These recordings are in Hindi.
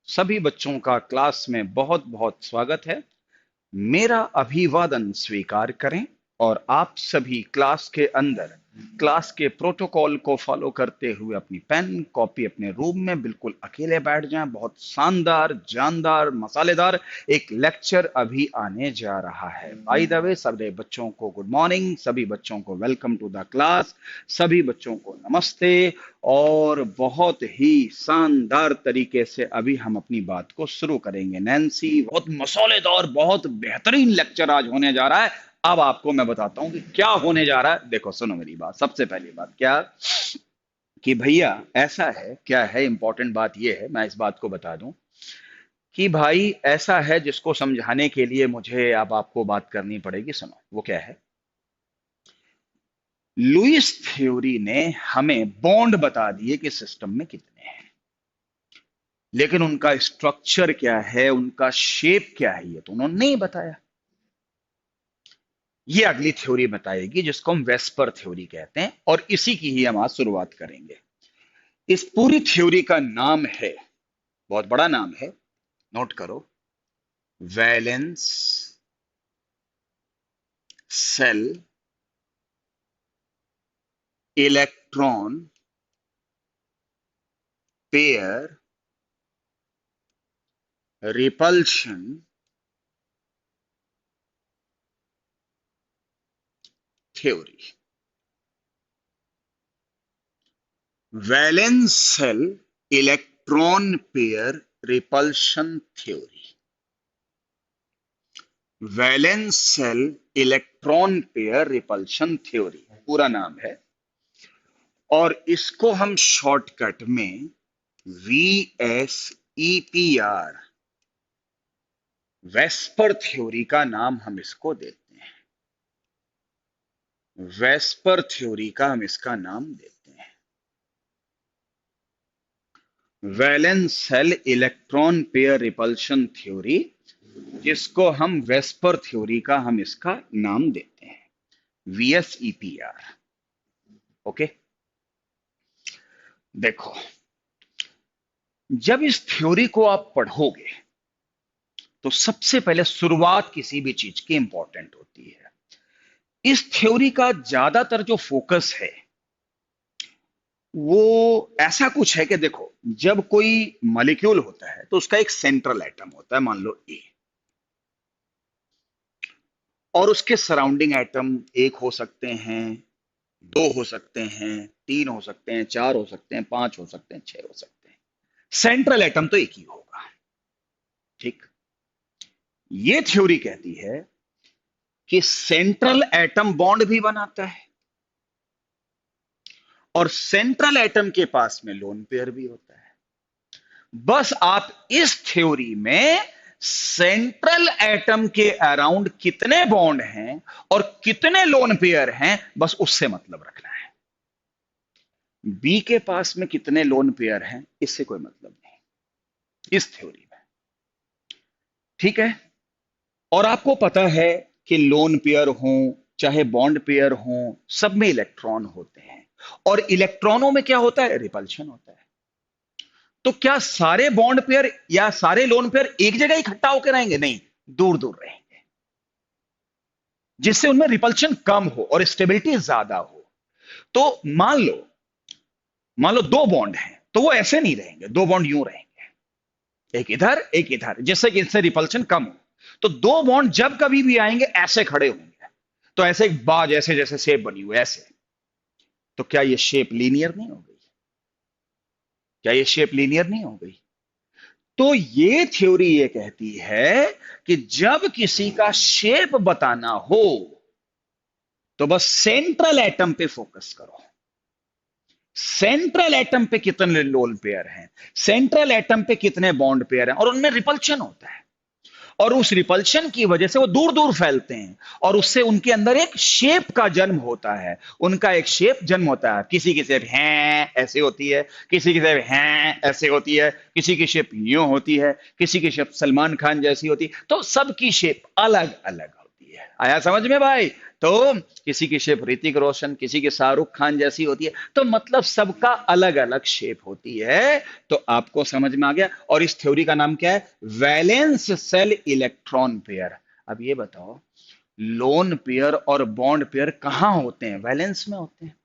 सभी बच्चों का क्लास में बहुत बहुत स्वागत है। मेरा अभिवादन स्वीकार करें और आप सभी क्लास के अंदर क्लास के प्रोटोकॉल को फॉलो करते हुए अपनी पेन कॉपी अपने रूम में बिल्कुल अकेले बैठ जाएं। बहुत शानदार, जानदार, मसालेदार एक लेक्चर अभी आने जा रहा है। बाय द वे, सभी बच्चों को गुड मॉर्निंग, सभी बच्चों को वेलकम टू द क्लास, सभी बच्चों को नमस्ते। और बहुत ही शानदार तरीके से अभी हम अपनी बात को शुरू करेंगे। नैन्सी, बहुत मसालेदार, बहुत बेहतरीन लेक्चर आज होने जा रहा है। अब आपको मैं बताता हूं कि क्या होने जा रहा है। देखो, सुनो मेरी बात। सबसे पहली बात क्या कि भैया, ऐसा है, क्या है, इंपॉर्टेंट बात यह है, मैं इस बात को बता दूं कि भाई ऐसा है जिसको समझाने के लिए मुझे अब आपको बात करनी पड़ेगी। सुनो, वो क्या है। लुईस थ्योरी ने हमें बॉन्ड बता दिए कि सिस्टम में कितने हैं, लेकिन उनका स्ट्रक्चर क्या है, उनका शेप क्या है, ये तो उन्होंने नहीं बताया। ये अगली थ्योरी बताएगी, जिसको हम वेस्पर थ्योरी कहते हैं, और इसी की ही हम आज शुरुआत करेंगे। इस पूरी थ्योरी का नाम है, बहुत बड़ा नाम है, नोट करो, valence shell electron pair repulsion theory. Valence shell electron pair repulsion theory. Valence shell electron pair repulsion theory पूरा नाम है, और इसको हम शॉर्टकट में VSEPR, वेस्पर थ्योरी का नाम हम इसको देते हैं। वेस्पर थ्योरी का हम इसका नाम देते हैं। Valence shell electron pair repulsion theory, जिसको हम वेस्पर थ्योरी का हम इसका नाम देते हैं, VSEPR। ओके, देखो, जब इस थ्योरी को आप पढ़ोगे तो सबसे पहले शुरुआत किसी भी चीज की इंपॉर्टेंट होती है। इस थ्योरी का ज्यादातर जो फोकस है वो ऐसा कुछ है कि देखो, जब कोई मॉलिक्यूल होता है तो उसका एक सेंट्रल एटम होता है, मान लो ए, और उसके सराउंडिंग एटम एक हो सकते हैं, दो हो सकते हैं, तीन हो सकते हैं, चार हो सकते हैं, पांच हो सकते हैं, छह हो सकते हैं। सेंट्रल एटम तो एक ही होगा। ठीक, ये थ्योरी कहती है कि सेंट्रल एटम बॉन्ड भी बनाता है, और सेंट्रल एटम के पास में लोन पेयर भी होता है। बस आप इस थ्योरी में सेंट्रल एटम के अराउंड कितने बॉन्ड हैं और कितने लोन पेयर हैं, बस उससे मतलब रखना है। बी के पास में कितने लोन पेयर हैं, इससे कोई मतलब नहीं इस थ्योरी में। ठीक है, और आपको पता है कि लोन पेयर हो चाहे बॉन्ड पेयर हो, सब में इलेक्ट्रॉन होते हैं, और इलेक्ट्रॉनों में क्या होता है, रिपल्शन होता है। तो क्या सारे बॉन्ड पेयर या सारे लोन पेयर एक जगह इकट्ठा होकर रहेंगे? नहीं, दूर दूर रहेंगे, जिससे उनमें रिपल्शन कम हो और स्टेबिलिटी ज्यादा हो। तो मान लो दो बॉन्ड हैं, तो वो ऐसे नहीं रहेंगे, दो बॉन्ड यूं रहेंगे, एक इधर एक इधर, जिससे कि इससे रिपल्शन कम हो। तो दो बॉन्ड जब कभी भी आएंगे ऐसे खड़े होंगे, तो ऐसे एक बाज, ऐसे जैसे शेप बनी हुई ऐसे। तो क्या ये शेप लीनियर नहीं हो गई? क्या ये शेप लीनियर नहीं हो गई? तो ये थ्योरी ये कहती है कि जब किसी का शेप बताना हो तो बस सेंट्रल एटम पे फोकस करो। सेंट्रल एटम पे कितने लोन पेयर हैं, सेंट्रल एटम पे कितने बॉन्ड पेयर हैं, और उनमें रिपल्शन होता है, और उस रिपल्शन की वजह से वो दूर दूर फैलते हैं, और उससे उनके अंदर एक शेप का जन्म होता है। उनका एक शेप जन्म होता है। किसी की शेप हैं ऐसे होती है, किसी की शेप हैं ऐसे होती है, किसी की शेप यूं होती है, किसी की शेप सलमान खान जैसी होती है। तो सबकी शेप अलग अलग होती है। आया समझ में भाई? तो किसी की शेप ऋतिक रोशन, किसी की शाहरुख खान जैसी होती है, तो मतलब सबका अलग अलग शेप होती है। तो आपको समझ में आ गया। और इस थ्योरी का नाम क्या है? Valence shell electron pair. अब ये बताओ, लोन पेयर और बॉन्ड पेयर कहां होते हैं? वैलेंस में होते हैं,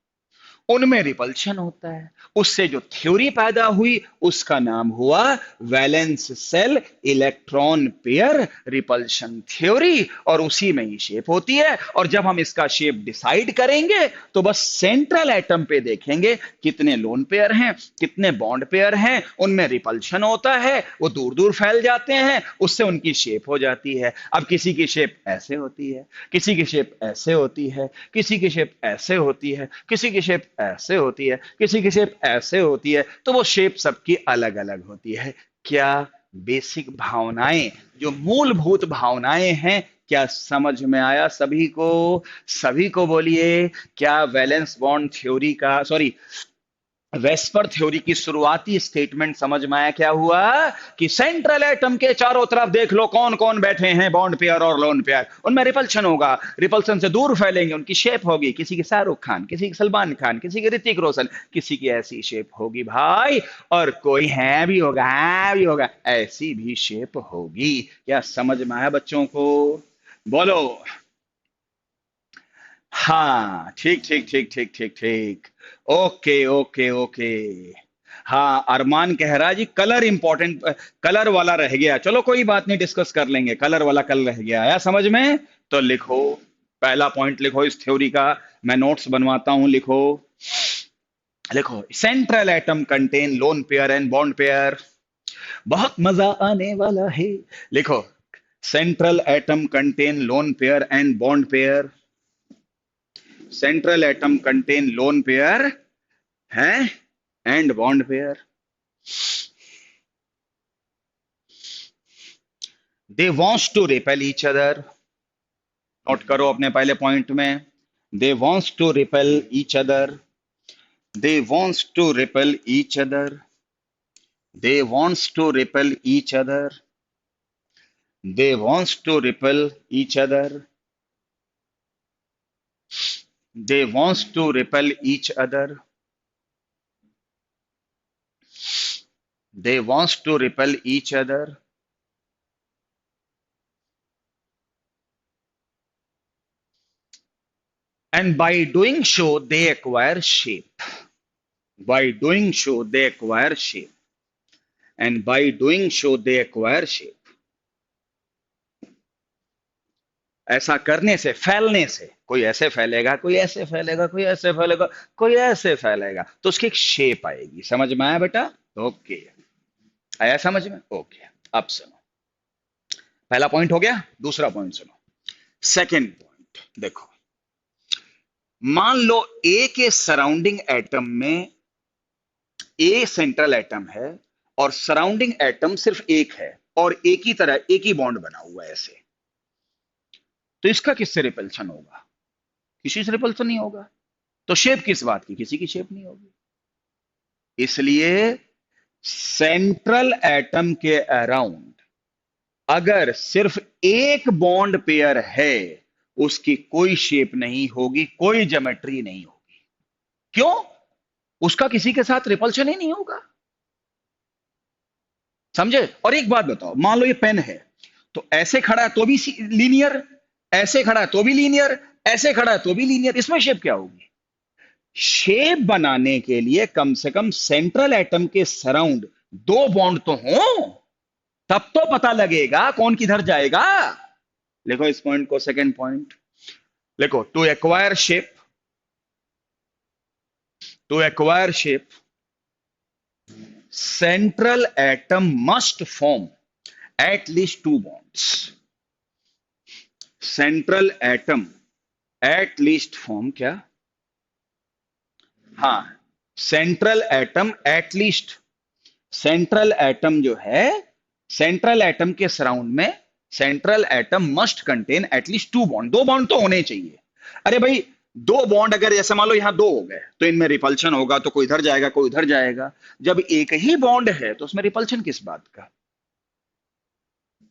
उनमें रिपल्शन होता है। उससे जो थ्योरी पैदा हुई उसका नाम हुआ valence shell electron pair repulsion theory, और उसी में ही शेप होती है। और जब हम इसका शेप डिसाइड करेंगे तो बस सेंट्रल एटम पे देखेंगे कितने लोन पेयर हैं, कितने बॉन्ड पेयर हैं, उनमें रिपल्शन होता है, वो दूर दूर फैल जाते हैं, उससे उनकी शेप हो जाती है। अब किसी की शेप ऐसे होती है, किसी की शेप ऐसे होती है, किसी की शेप ऐसे होती है, किसी की शेप ऐसे होती है, किसी की शेप ऐसे होती है, तो वो शेप सबकी अलग अलग होती है। क्या बेसिक भावनाएं, जो मूलभूत भावनाएं हैं, क्या समझ में आया सभी को? सभी को बोलिए, क्या वैलेंस बॉन्ड थ्योरी का, सॉरी, वेस्पर थ्योरी की शुरुआती स्टेटमेंट समझ में आया? क्या हुआ कि सेंट्रल एटम के चारों तरफ देख लो कौन कौन बैठे हैं, बॉन्ड पेयर और लोन पेयर, उनमें रिपल्शन होगा, रिपल्शन से दूर फैलेंगे, उनकी शेप होगी, किसी की शाहरुख खान, किसी की सलमान खान, किसी की ऋतिक रोशन, किसी की ऐसी शेप होगी भाई, और कोई है भी होगा, है भी होगा, ऐसी भी शेप होगी। क्या समझ में आया बच्चों को? बोलो। हाँ, ठीक ठीक ठीक ठीक ठीक ठीक। Okay okay okay. हाँ, अरमान कह रहा है जी कलर इंपॉर्टेंट, कलर वाला रह गया। चलो कोई बात नहीं, डिस्कस कर लेंगे, कलर वाला कल रह गया। आया समझ में? तो लिखो, पहला पॉइंट लिखो इस थ्योरी का। मैं नोट्स बनवाता हूं, लिखो। लिखो, central atom contain lone pair and bond pair. बहुत मजा आने वाला है। लिखो, central atom contain lone pair and bond pair. Central atom contain lone pair है and bond pair. They wants to repel each other. Note करो अपने पहले पॉइंट में, they wants to repel each other, they wants to repel each other, they wants to repel each other, they wants to repel each other, they wants to repel each other, they wants to repel each other, and by doing so they acquire shape. By doing so they acquire shape, and by doing so they acquire shape. ऐसा करने से, फैलने से, कोई ऐसे फैलेगा, कोई ऐसे फैलेगा, कोई ऐसे फैलेगा, कोई ऐसे फैलेगा, तो उसकी एक शेप आएगी। समझ में आया बेटा? ओके, आया समझ में? ओके, अब सुनो, पहला पॉइंट हो गया। दूसरा पॉइंट सुनो, सेकंड पॉइंट देखो। मान लो ए के सराउंडिंग एटम में, ए सेंट्रल एटम है और सराउंडिंग एटम सिर्फ एक है, और एक ही तरह एक ही बॉन्ड बना हुआ है ऐसे, तो इसका किससे रिपल्शन होगा? किसी से रिपल्शन नहीं होगा। तो शेप किस बात की? किसी की शेप नहीं होगी। इसलिए सेंट्रल एटम के अराउंड अगर सिर्फ एक बॉन्ड पेयर है, उसकी कोई शेप नहीं होगी, कोई ज्योमेट्री नहीं होगी। क्यों? उसका किसी के साथ रिपल्शन ही नहीं होगा। समझे? और एक बात बताओ, मान लो ये पेन है, तो ऐसे खड़ा है तो भी लीनियर, ऐसे खड़ा है तो भी लीनियर, ऐसे खड़ा है तो भी लीनियर, इसमें शेप क्या होगी? शेप बनाने के लिए कम से कम सेंट्रल एटम के सराउंड दो बॉन्ड तो हो, तब तो पता लगेगा कौन किधर जाएगा। लिखो इस पॉइंट को, सेकंड पॉइंट लिखो, to acquire shape, to acquire shape central atom must form at least two bonds. Central atom at least form क्या? हाँ, central atom at least, central atom जो है, सेंट्रल एटम के सराउंड में central atom must contain at least to bond. दो बॉन्ड तो होने ही चाहिए। अरे भाई, दो बॉन्ड अगर जैसे मान लो यहां दो हो गए तो इनमें रिपल्शन होगा, तो कोई इधर जाएगा कोई उधर जाएगा। जब एक ही बॉन्ड है तो उसमें रिपल्शन किस बात का?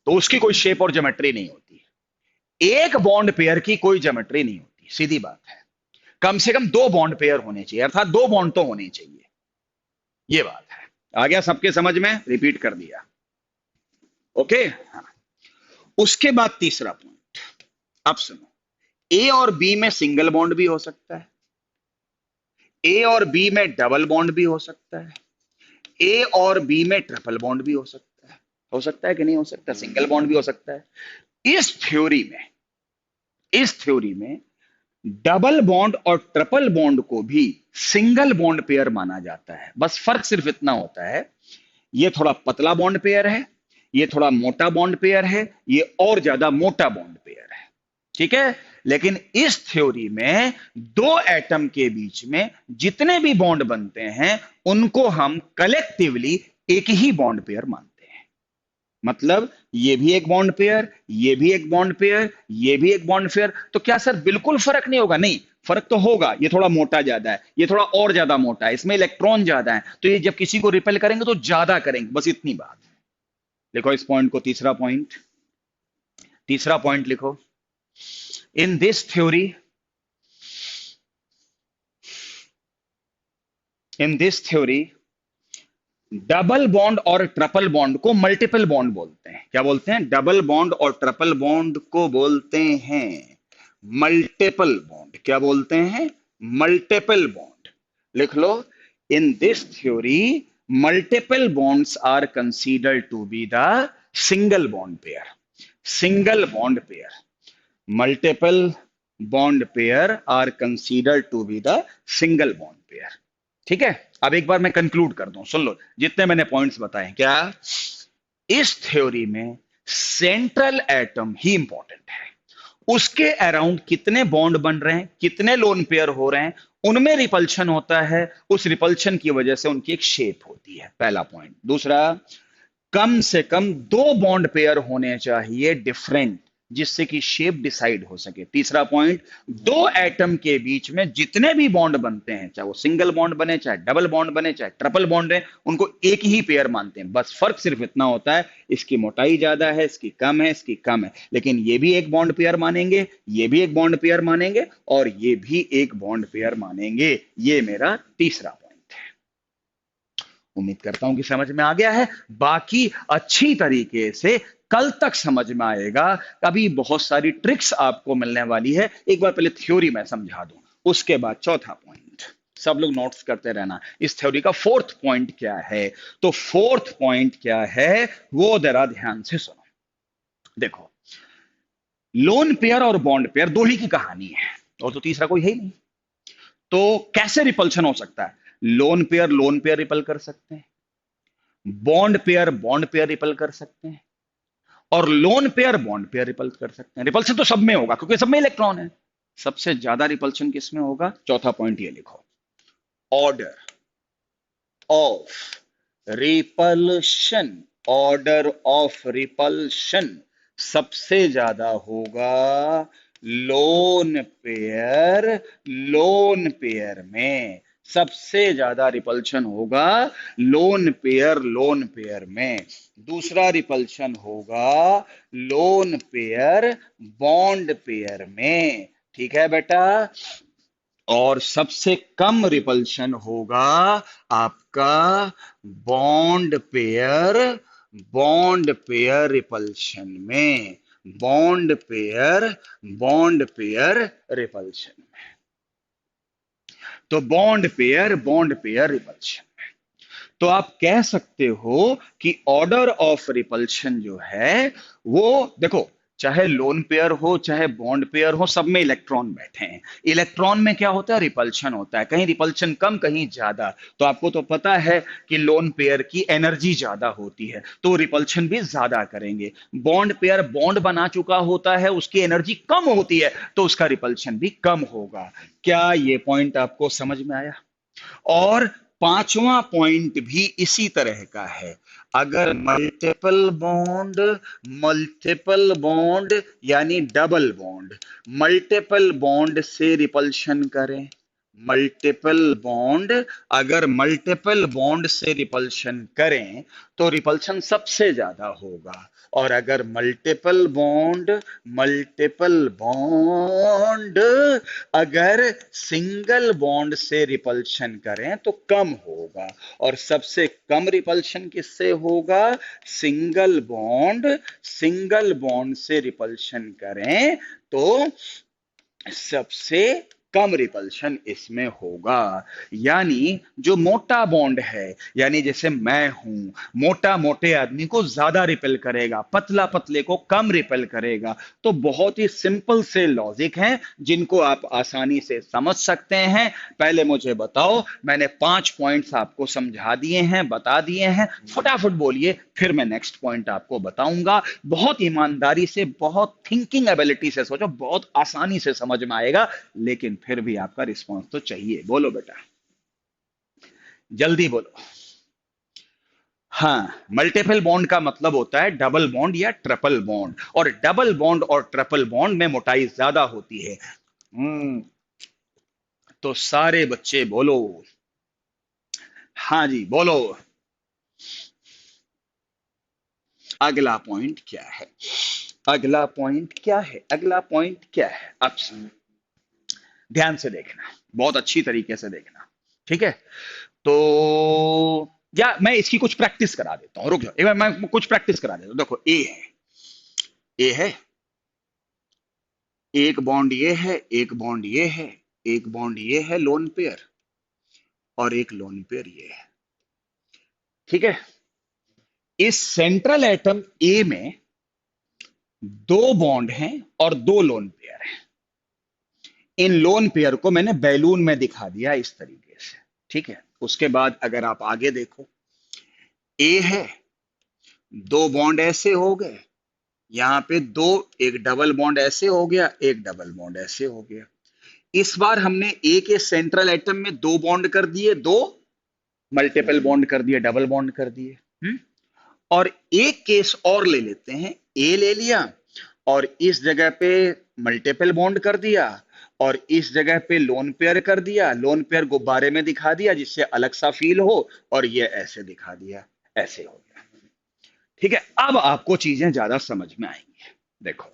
तो उसकी कोई शेप और ज्योमेट्री नहीं होती। एक बॉन्ड पेयर की कोई ज्योमेट्री नहीं होती, सीधी बात है। कम से कम दो बॉन्ड पेयर होने चाहिए, अर्थात दो बॉन्ड तो होने चाहिए, ये बात है। आ गया सबके समझ में? रिपीट कर दिया। ओके हाँ। उसके बाद तीसरा पॉइंट, अब सुनो। ए और बी में सिंगल बॉन्ड भी हो सकता है, ए और बी में डबल बॉन्ड भी हो सकता है, ए और बी में ट्रिपल बॉन्ड भी हो सकता है। हो सकता है कि नहीं हो सकता? सिंगल बॉन्ड भी हो सकता है। इस थ्योरी में, इस थ्योरी में डबल बॉन्ड और ट्रिपल बॉन्ड को भी सिंगल बॉन्ड पेयर माना जाता है। बस फर्क सिर्फ इतना होता है, ये थोड़ा पतला बॉन्ड पेयर है, ये थोड़ा मोटा बॉन्ड पेयर है, ये और ज्यादा मोटा बॉन्ड पेयर है, ठीक है। लेकिन इस थ्योरी में दो एटम के बीच में जितने भी बॉन्ड बनते हैं उनको हम कलेक्टिवली एक ही बॉन्ड पेयर मानते हैं। मतलब ये भी एक बॉन्ड पेयर, ये भी एक बॉन्ड पेयर, ये भी एक बॉन्ड पेयर। तो क्या सर बिल्कुल फर्क नहीं होगा? नहीं, फर्क तो होगा। ये थोड़ा मोटा ज्यादा है, ये थोड़ा और ज्यादा मोटा है, इसमें इलेक्ट्रॉन ज्यादा है, तो ये जब किसी को रिपेल करेंगे तो ज्यादा करेंगे, बस इतनी बात है। लिखो इस पॉइंट को, तीसरा पॉइंट, तीसरा पॉइंट लिखो। In this theory, in this theory double bond और ट्रिपल बॉन्ड को मल्टीपल बॉन्ड बोलते हैं। क्या बोलते हैं? डबल बॉन्ड और ट्रिपल बॉन्ड को बोलते हैं मल्टीपल बॉन्ड। क्या बोलते हैं? Multiple bond. लिख लो, in this theory multiple bonds are considered to be the single bond pair. Single bond pair, multiple bond pair are considered to be the single bond pair. ठीक है, अब एक बार मैं कंक्लूड कर दूं, सुन लो जितने मैंने पॉइंट्स बताए। क्या इस थ्योरी में सेंट्रल एटम ही इंपॉर्टेंट है, उसके अराउंड कितने बॉन्ड बन रहे हैं, कितने लोन पेयर हो रहे हैं, उनमें रिपल्शन होता है, उस रिपल्शन की वजह से उनकी एक शेप होती है। पहला पॉइंट। दूसरा, कम से कम दो बॉन्ड पेयर होने चाहिए डिफरेंट, जिससे कि शेप डिसाइड हो सके। तीसरा पॉइंट, दो एटम के बीच में जितने भी बॉन्ड बनते हैं, चाहे वो सिंगल बॉन्ड बने, चाहे डबल बॉन्ड बने, चाहे ट्रिपल बॉन्ड है, उनको एक ही पेयर मानते हैं। बस फर्क सिर्फ इतना होता है, इसकी मोटाई ज्यादा है, इसकी कम है, इसकी कम है, लेकिन ये भी एक बॉन्ड पेयर मानेंगे, ये भी एक बॉन्ड पेयर मानेंगे, और ये भी एक बॉन्ड पेयर मानेंगे। ये मेरा तीसरा पॉइंट। उम्मीद करता हूं कि समझ में आ गया है। बाकी अच्छी तरीके से कल तक समझ में आएगा। अभी बहुत सारी ट्रिक्स आपको मिलने वाली है। एक बार पहले थ्योरी मैं समझा दूं, उसके बाद चौथा पॉइंट। सब लोग नोट्स करते रहना। इस थ्योरी का फोर्थ पॉइंट क्या है? तो फोर्थ पॉइंट क्या है वो जरा ध्यान से सुनो। देखो, लोन पेयर और बॉन्ड पेयर दो ही की कहानी है, और तो तीसरा कोई है ही नहीं। तो कैसे रिपल्शन हो सकता है? लोन पेयर रिपल कर सकते हैं, बॉन्ड पेयर रिपल कर सकते हैं, और lone pair bond pair ripple कर सकते हैं। रिपल्शन तो सब में होगा, क्योंकि सब में इलेक्ट्रॉन है। सबसे ज्यादा रिपल्शन किस में होगा? चौथा पॉइंट ये लिखो, order of repulsion, order of repulsion सबसे ज्यादा होगा लोन पेयर में। सबसे ज्यादा रिपल्शन होगा लोन पेयर में। दूसरा रिपल्शन होगा लोन पेयर बॉन्ड पेयर में। ठीक है बेटा। और सबसे कम रिपल्शन होगा आपका बॉन्ड पेयर रिपल्शन में। बॉन्ड पेयर रिपल्शन में। तो बॉन्ड पेयर रिपल्शन। तो आप कह सकते हो कि ऑर्डर ऑफ रिपल्शन जो है वो, देखो, चाहे लोन पेयर हो चाहे बॉन्ड पेयर हो, सब में इलेक्ट्रॉन बैठे हैं। इलेक्ट्रॉन में क्या होता है? रिपल्शन होता है। कहीं रिपल्शन कम, कहीं ज्यादा। तो आपको तो पता है कि लोन पेयर की एनर्जी ज्यादा होती है, तो रिपल्शन भी ज्यादा करेंगे। बॉन्ड पेयर बॉन्ड बना चुका होता है, उसकी एनर्जी कम होती है, तो उसका रिपल्शन भी कम होगा। क्या ये पॉइंट आपको समझ में आया? और पांचवा पॉइंट भी इसी तरह का है। अगर मल्टीपल बॉन्ड यानी डबल बॉन्ड, मल्टीपल बॉन्ड से रिपल्शन करें, मल्टीपल बॉन्ड, अगर मल्टीपल बॉन्ड से रिपल्शन करें तो रिपल्शन सबसे ज्यादा होगा, और अगर मल्टीपल बॉन्ड अगर सिंगल बॉन्ड से रिपल्शन करें तो कम होगा, और सबसे कम रिपल्शन किससे होगा? सिंगल बॉन्ड से रिपल्शन करें तो सबसे कम रिपल्शन इसमें होगा। यानी जो मोटा बॉन्ड है, यानी जैसे मैं हूं, मोटा मोटे आदमी को ज्यादा रिपेल करेगा, पतला पतले को कम रिपेल करेगा। तो बहुत ही सिंपल से लॉजिक हैं जिनको आप आसानी से समझ सकते हैं। पहले मुझे बताओ, मैंने 5 पॉइंट्स आपको समझा दिए हैं, बता दिए हैं, फटाफट बोलिए, फिर मैं नेक्स्ट पॉइंट आपको बताऊंगा। बहुत ईमानदारी से, बहुत थिंकिंग एबिलिटी से सोचो, बहुत आसानी से समझ में आएगा, लेकिन फिर भी आपका रिस्पॉन्स तो चाहिए। बोलो बेटा, जल्दी बोलो। हाँ, मल्टीपल बॉन्ड का मतलब होता है डबल बॉन्ड या ट्रिपल बॉन्ड, और डबल बॉन्ड और ट्रिपल बॉन्ड में मोटाई ज्यादा होती है। तो सारे बच्चे बोलो। हाँ जी, बोलो। अगला पॉइंट क्या है? अगला पॉइंट क्या है? अगला पॉइंट क्या है? अब ध्यान से देखना, बहुत अच्छी तरीके से देखना, ठीक है? तो या मैं इसकी कुछ प्रैक्टिस करा देता हूं, रुक जाओ एक बार, मैं कुछ प्रैक्टिस करा देता हूं। देखो, ए है, एक बॉन्ड ये है, एक बॉन्ड ये है, एक बॉन्ड ये है लोन पेयर, और एक लोन पेयर ये है, ठीक है? इस सेंट्रल एटम ए में दो बॉन्ड हैं और दो लोन पेयर हैं। इन लोन पेयर को मैंने बैलून में दिखा दिया इस तरीके से, ठीक है? उसके बाद अगर आप आगे देखो, ए है, दो बॉन्ड ऐसे हो गए, यहां पे दो, एक डबल बॉन्ड ऐसे हो गया, एक डबल बॉन्ड ऐसे हो गया। इस बार हमने ए के सेंट्रल एटम में दो बॉन्ड कर दिए, दो मल्टीपल बॉन्ड कर दिए, डबल बॉन्ड कर दिए। और एक केस और ले लेते हैं, ए ले लिया और इस जगह पे मल्टीपल बॉन्ड कर दिया, और इस जगह पे लोन पेयर कर दिया, लोन पेयर गुब्बारे में दिखा दिया जिससे अलग सा फील हो, और ये ऐसे दिखा दिया, ऐसे हो गया, ठीक है? अब आपको चीजें ज्यादा समझ में आएंगी। देखो,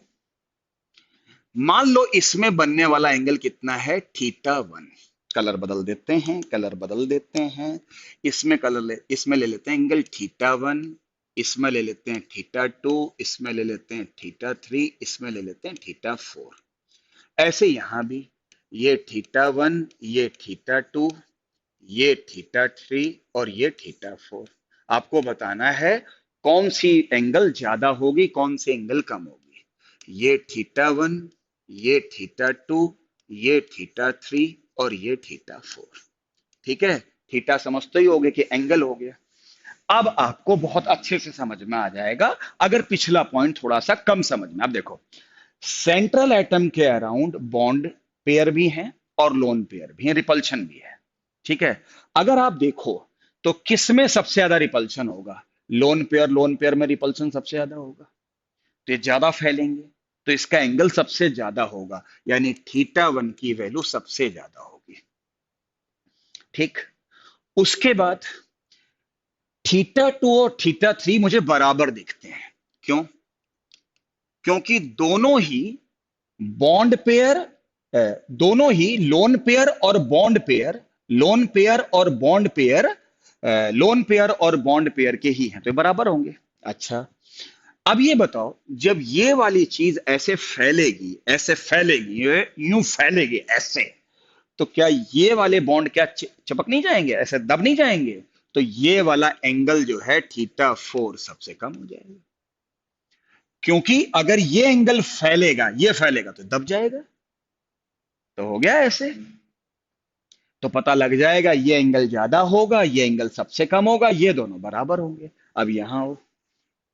मान लो इसमें बनने वाला एंगल कितना है? θ1। कलर बदल देते हैं, कलर बदल देते हैं। इसमें ले लेते हैं एंगल θ1, इसमें ले लेते हैं θ2, इसमें ले लेते हैं θ3, इसमें ले लेते हैं θ4। ऐसे यहां भी, ये θ1, ये θ2, ये θ3 और ये θ4। आपको बताना है कौन सी एंगल ज्यादा होगी, कौन सी एंगल कम होगी। ये θ1, ये θ2, ये θ3 और ये θ4, ठीक है? थीटा समझते ही होगे कि एंगल हो गया। अब आपको बहुत अच्छे से समझ में आ जाएगा अगर पिछला पॉइंट थोड़ा सा कम समझ में। अब देखो, सेंट्रल एटम के अराउंड बॉन्ड पेयर भी हैं और लोन पेयर भी हैं, रिपल्शन भी है, ठीक है? अगर आप देखो तो किसमें सबसे ज्यादा रिपल्शन होगा? लोन पेयर में रिपल्शन सबसे ज्यादा होगा, तो ये ज्यादा फैलेंगे, तो इसका एंगल सबसे ज्यादा होगा, यानी θ1 की वैल्यू सबसे ज्यादा होगी, ठीक? उसके बाद θ2 और θ3 मुझे बराबर दिखते हैं। क्यों? क्योंकि बॉन्ड पेयर दोनों ही लोन पेयर और बॉन्ड पेयर, लोन पेयर और बॉन्ड पेयर, लोन पेयर और बॉन्ड पेयर के ही हैं, तो ये बराबर होंगे। अच्छा, अब ये बताओ, जब ये वाली चीज ऐसे फैलेगी, ये यूं फैलेगी ऐसे, तो क्या ये वाले बॉन्ड क्या चिपक नहीं जाएंगे, ऐसे दब नहीं जाएंगे? तो ये वाला एंगल जो है θ4 सबसे कम हो जाएगा, क्योंकि अगर ये एंगल फैलेगा, ये फैलेगा तो दब जाएगा, तो हो गया ऐसे। तो पता लग जाएगा ये एंगल ज्यादा होगा, ये एंगल सबसे कम होगा, ये दोनों बराबर होंगे। अब यहां हो,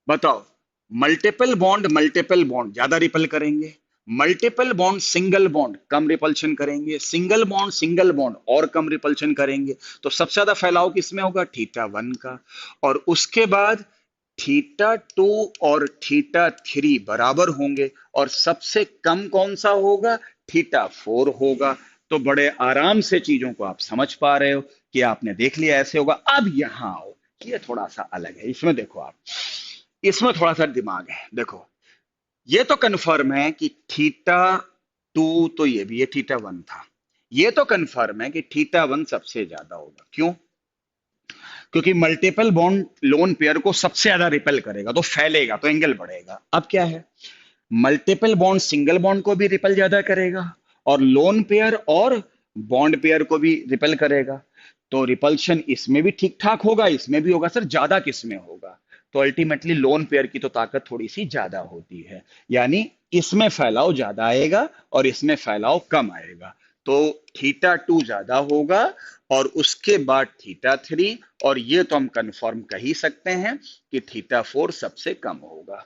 बताओ, मल्टीपल बॉन्ड ज्यादा रिपल करेंगे, मल्टीपल बॉन्ड सिंगल बॉन्ड कम रिपल्शन करेंगे, सिंगल बॉन्ड और कम रिपल्शन करेंगे। तो सबसे ज्यादा फैलाव किसमें होगा? θ1 का। और उसके बाद θ2 और θ3 बराबर होंगे, और सबसे कम कौन सा होगा? θ4 होगा। तो बड़े आराम से चीजों को आप समझ पा रहे हो कि आपने देख लिया ऐसे होगा। अब यहां आओ, ये थोड़ा सा अलग है। इसमें देखो आप, इसमें थोड़ा सा दिमाग है। देखो, ये तो कन्फर्म है कि थीटा 2, तो ये भी, ये थीटा 1 था। ये तो कन्फर्म है कि थीटा 1 सबसे ज्यादा होगा। क्यों? क्योंकि मल्टीपल बॉन्ड लोन पेयर को सबसे ज्यादा रिपेल करेगा, तो फैलेगा, तो एंगल बढ़ेगा। अब क्या है, मल्टीपल बॉन्ड सिंगल बॉन्ड को भी रिपेल ज्यादा करेगा, और लोन पेयर और बॉन्ड पेयर को भी रिपेल करेगा। तो रिपल्शन इसमें भी ठीक ठाक होगा, इसमें भी होगा। सर ज्यादा किस में होगा? तो अल्टीमेटली लोन पेयर की तो ताकत थोड़ी सी ज्यादा होती है, यानी इसमें फैलाव ज्यादा आएगा और इसमें फैलाव कम आएगा। तो थीटा 2 ज्यादा होगा और उसके बाद थीटा 3, और ये तो हम कंफर्म कह ही सकते हैं कि थीटा 4 सबसे कम होगा।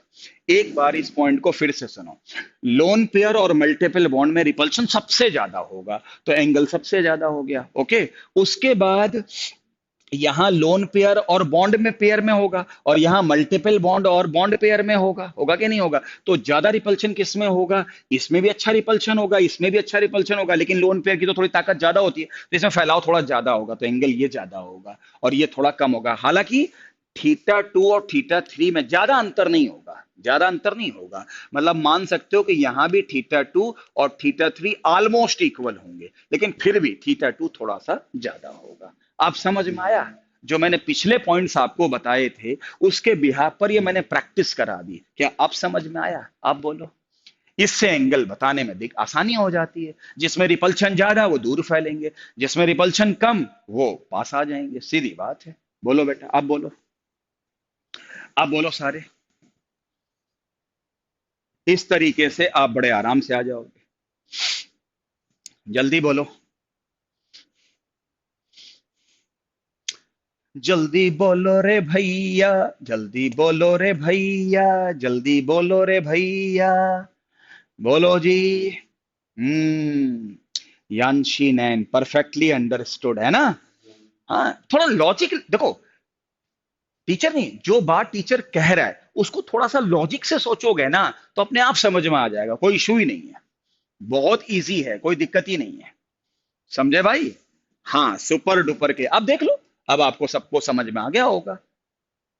एक बार इस पॉइंट को फिर से सुनो, लोन पेयर और मल्टीपल बॉन्ड में रिपल्शन सबसे ज्यादा होगा, तो एंगल सबसे ज्यादा हो गया। ओके, उसके बाद यहां लोन पेयर और बॉन्ड में पेयर में होगा, और यहां मल्टीपल बॉन्ड और बॉन्ड पेयर में होगा। होगा कि नहीं होगा? तो ज्यादा रिपल्शन किस में होगा? इसमें भी अच्छा रिपल्शन होगा, इसमें भी अच्छा रिपल्शन होगा, लेकिन लोन पेयर की तो थोड़ी ताकत ज्यादा होती है, तो इसमें फैलाव थोड़ा ज्यादा होगा, तो एंगल ये ज्यादा होगा और ये थोड़ा कम होगा। हालांकि थीटा 2 और थीटा 3 में ज्यादा अंतर नहीं होगा, ज्यादा अंतर नहीं होगा। मतलब मान सकते हो कि यहां भी थीटा 2 और थीटा 3 ऑलमोस्ट इक्वल होंगे, लेकिन फिर भी थीटा 2 थोड़ा सा ज्यादा होगा। आप समझ में आया? जो मैंने पिछले पॉइंट्स आपको बताए थे, उसके बिहार पर ये मैंने प्रैक्टिस करा दी। क्या आप समझ में आया? आप बोलो। इससे एंगल बताने में दिख आसानी हो जाती है। जिसमें रिपल्शन ज्यादा वो दूर फैलेंगे, जिसमें रिपल्शन कम वो पास आ जाएंगे। सीधी बात है। बोलो बेटा, आप बोलो, आप बोलो सारे। इस तरीके से आप बड़े आराम से आ जाओगे। जल्दी बोलो, जल्दी बोलो रे भैया, जल्दी बोलो रे भैया, जल्दी बोलो रे भैया, बोलो जी। यानशी नैन परफेक्टली अंडरस्टूड, है ना? हाँ, थोड़ा लॉजिक देखो। टीचर नहीं, जो बात टीचर कह रहा है उसको थोड़ा सा लॉजिक से सोचोगे ना, तो अपने आप समझ में आ जाएगा। कोई इशू ही नहीं है, बहुत इजी है, कोई दिक्कत ही नहीं है। समझे भाई? हाँ, सुपर डुपर के। अब देख लो, अब आपको सबको समझ में आ गया होगा,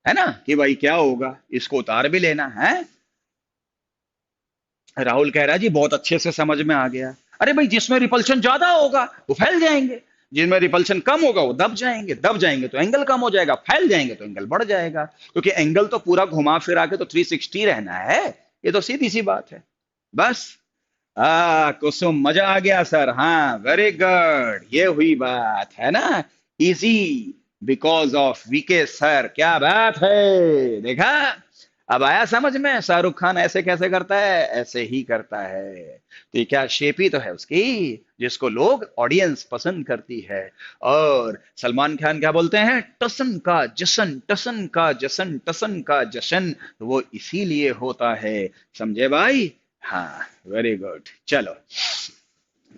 है ना, कि भाई क्या होगा। इसको उतार भी लेना है। राहुल कह रहा है जी बहुत अच्छे से समझ में आ गया। अरे भाई, जिसमें रिपल्शन ज्यादा होगा वो फैल जाएंगे, जिसमें रिपल्शन कम होगा वो दब जाएंगे। दब जाएंगे तो एंगल कम हो जाएगा, फैल जाएंगे तो एंगल बढ़ जाएगा, क्योंकि एंगल तो पूरा घुमा फिरा के तो 360 रहना है। ये तो सीधी सी बात है। बस। कुसुम, मजा आ गया सर। हाँ, वेरी गुड, ये हुई बात, है ना? Easy, because of VK sir. क्या बात है, देखा? अब आया समझ में? शाहरुख खान ऐसे कैसे करता है, ऐसे ही करता है। तो ये क्या शेप ही तो है उसकी, जिसको लोग ऑडियंस पसंद करती है। और सलमान खान क्या बोलते हैं? टसन का जशन, टसन का जशन, टसन का जशन, तो वो इसीलिए होता है। समझे भाई? हाँ, वेरी गुड। चलो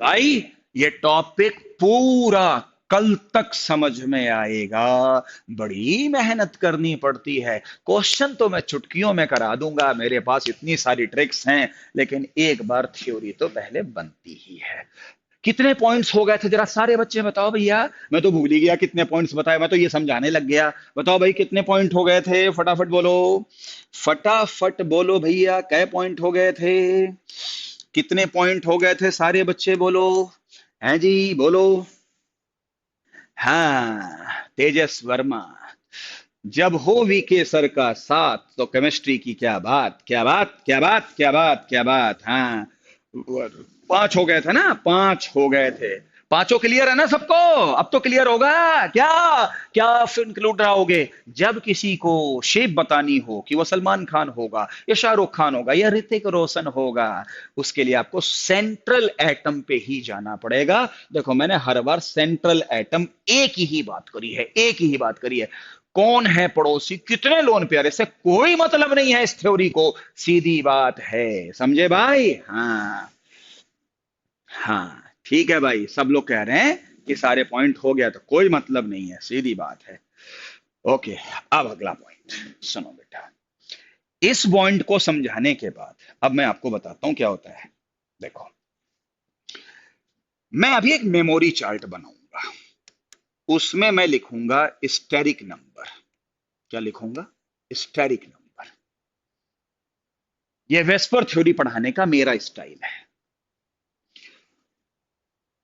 भाई, ये टॉपिक पूरा कल तक समझ में आएगा। बड़ी मेहनत करनी पड़ती है। क्वेश्चन तो मैं चुटकियों में करा दूंगा, मेरे पास इतनी सारी ट्रिक्स हैं, लेकिन एक बार थ्योरी तो पहले बनती ही है। कितने पॉइंट्स हो गए थे जरा सारे बच्चे बताओ भैया। मैं तो भूल ही गया कितने पॉइंट्स बताए, मैं तो ये समझाने लग गया। बताओ भाई, कितने पॉइंट हो गए थे? फटाफट बोलो, फटाफट बोलो भैया, कै पॉइंट हो गए थे? कितने पॉइंट हो गए थे? सारे बच्चे बोलो। हैं जी, बोलो। हाँ, तेजस वर्मा। जब हो वीके सर का साथ तो केमिस्ट्री की क्या बात, क्या बात, क्या बात, क्या बात, क्या बात। हाँ, 5 हो गए थे ना, 5 हो गए थे। पांचों क्लियर है ना सबको? अब तो क्लियर होगा। क्या? क्या फिर इंक्लूड रहोगे? जब किसी को शेप बतानी हो कि वो सलमान खान होगा या शाहरुख खान होगा या ऋतिक रोशन होगा, उसके लिए आपको सेंट्रल एटम पे ही जाना पड़ेगा। देखो, मैंने हर बार सेंट्रल एटम एक ही बात करी है, एक ही बात करी है। कौन है पड़ोसी, कितने लोन पेयर, इससे कोई मतलब नहीं है इस थ्योरी को। सीधी बात है। समझे भाई? हाँ। हाँ, ठीक है भाई, सब लोग कह रहे हैं कि सारे पॉइंट हो गया, तो कोई मतलब नहीं है, सीधी बात है। ओके, अब अगला पॉइंट सुनो बेटा। इस पॉइंट को समझाने के बाद अब मैं आपको बताता हूं क्या होता है। देखो, मैं अभी एक मेमोरी चार्ट बनाऊंगा, उसमें मैं लिखूंगा स्टेरिक नंबर। क्या लिखूंगा? Steric number. यह वेस्पर थ्योरी पढ़ाने का मेरा स्टाइल है।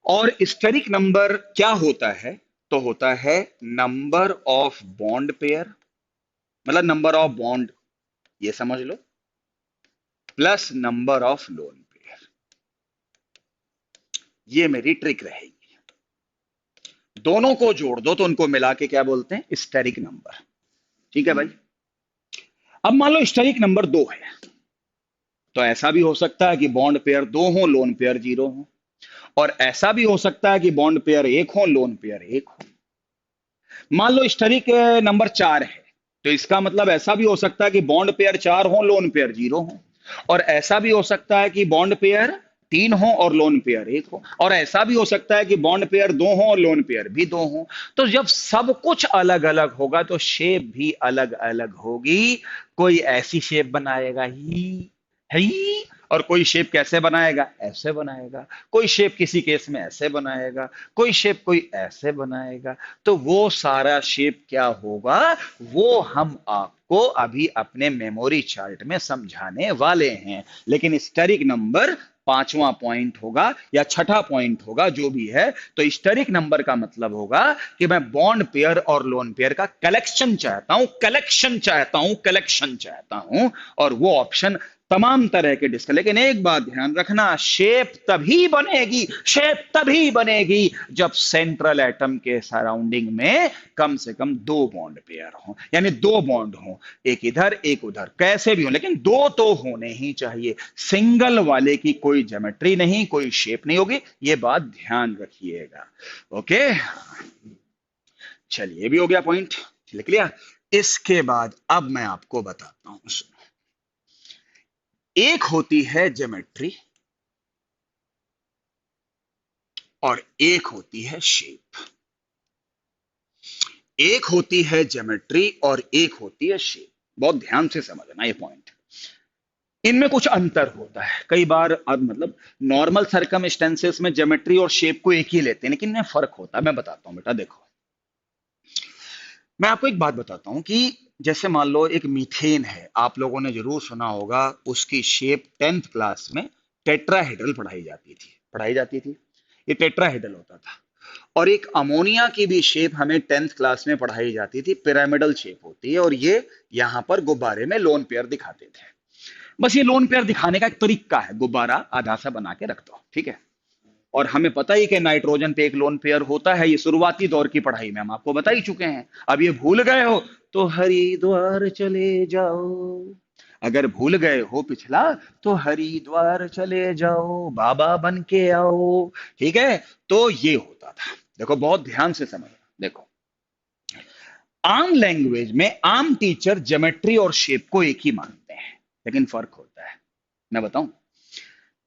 और स्टेरिक नंबर क्या होता है? तो होता है नंबर ऑफ बॉन्ड पेयर, मतलब नंबर ऑफ बॉन्ड, ये समझ लो, plus number of lone pair. ये मेरी ट्रिक रहेगी। दोनों को जोड़ दो तो उनको मिला के क्या बोलते हैं? Steric number. ठीक है भाई। अब मान लो स्टेरिक नंबर 2 है, तो ऐसा भी हो सकता है कि बॉन्ड पेयर 2 हो, लोन पेयर 0 हो। और ऐसा भी हो सकता है कि बॉन्ड पेयर 1 हो, लोन पेयर 1 हो। मान लो स्टेरिक नंबर 4 है, तो इसका मतलब ऐसा भी हो सकता है कि बॉन्ड पेयर 4 हो, लोन पेयर 0 हो। और ऐसा भी हो सकता है कि बॉन्ड पेयर 3 हो और लोन पेयर 1 हो। और ऐसा भी हो सकता है कि बॉन्ड पेयर 2 हो और लोन पेयर भी 2 हो। तो जब सब कुछ अलग अलग होगा तो शेप भी अलग अलग होगी। कोई ऐसी शेप बनाएगा ही, और कोई शेप कैसे बनाएगा? ऐसे बनाएगा। कोई शेप किसी केस में ऐसे बनाएगा, कोई शेप कोई ऐसे बनाएगा। तो वो सारा शेप क्या होगा, वो हम आपको अभी अपने मेमोरी चार्ट में समझाने वाले हैं। लेकिन स्टेरिक नंबर 5वां पॉइंट होगा या 6ठा पॉइंट होगा, जो भी है। तो स्टेरिक नंबर का मतलब होगा कि मैं बॉन्ड पेयर और लोन पेयर का कलेक्शन चाहता हूं, कलेक्शन चाहता हूं, कलेक्शन चाहता हूं। और वो ऑप्शन तमाम तरह के डिस्क। लेकिन एक बात ध्यान रखना, शेप तभी बनेगी, शेप तभी बनेगी जब सेंट्रल एटम के सराउंडिंग में कम से कम 2 बॉन्ड पेयर हो, यानी 2 बॉन्ड हो, एक इधर एक उधर, कैसे भी हो, लेकिन 2 तो होने ही चाहिए। सिंगल वाले की कोई ज्योमेट्री नहीं, कोई शेप नहीं होगी। ये बात ध्यान रखिएगा। ओके, चलिए, ये भी हो गया पॉइंट, लिख लिया। इसके बाद अब मैं आपको बताता हूं। एक होती है ज्योमेट्री और एक होती है शेप। एक होती है ज्योमेट्री और एक होती है शेप। बहुत ध्यान से समझना ये पॉइंट। इनमें कुछ अंतर होता है कई बार। अब मतलब नॉर्मल सर्कमस्टेंसेस में ज्योमेट्री और शेप को एक ही लेते हैं, लेकिन इनमें फर्क होता है। मैं बताता हूं बेटा, देखो, मैं आपको एक बात बताता हूं कि जैसे मान लो एक मीथेन है, आप लोगों ने जरूर सुना होगा। उसकी शेप 10th क्लास में टेट्राहेड्रल पढ़ाई जाती थी। ये टेट्राहेड्रल होता था। और एक अमोनिया की भी शेप हमें 10th क्लास में पढ़ाई जाती थी, पिरामिडल शेप होती है। और ये यहां पर गुब्बारे में लोन पेयर दिखाते थे। बस ये लोन पेयर दिखाने का एक तरीका है, गुब्बारा आधा सा बना के रख दो, ठीक है। और हमें पता ही कि नाइट्रोजन पे एक लोन पेयर होता है। ये शुरुआती दौर की पढ़ाई में हम आपको बता ही चुके हैं। अब ये भूल गए हो तो हरिद्वार चले जाओ। अगर भूल गए हो पिछला, तो हरिद्वार चले जाओ, बाबा बन के आओ। ठीक है। तो ये होता था। देखो, बहुत ध्यान से समझना। देखो, आम लैंग्वेज में आम टीचर ज्योमेट्री और शेप को एक ही मानते हैं, लेकिन फर्क होता है। मैं बताऊं,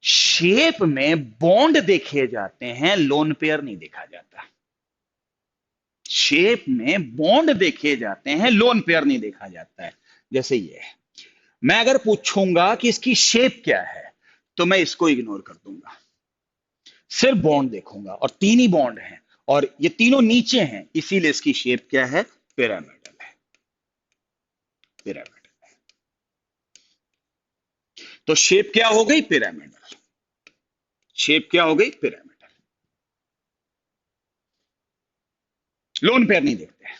शेप में बॉन्ड देखे जाते हैं, लोन पेयर नहीं देखा जाता। शेप में बॉन्ड देखे जाते हैं, लोन पेयर नहीं देखा जाता है। जैसे ये है, मैं अगर पूछूंगा कि इसकी शेप क्या है, तो मैं इसको इग्नोर कर दूंगा, सिर्फ बॉन्ड देखूंगा। और 3 ही बॉन्ड हैं और ये तीनों नीचे हैं, इसीलिए इसकी शेप क्या है? पिरामिडल है, पिरामिडल। तो शेप क्या हो गई? पिरामिडल। शेप क्या हो गई? पिरामिडल। लोन पेयर नहीं देखते हैं।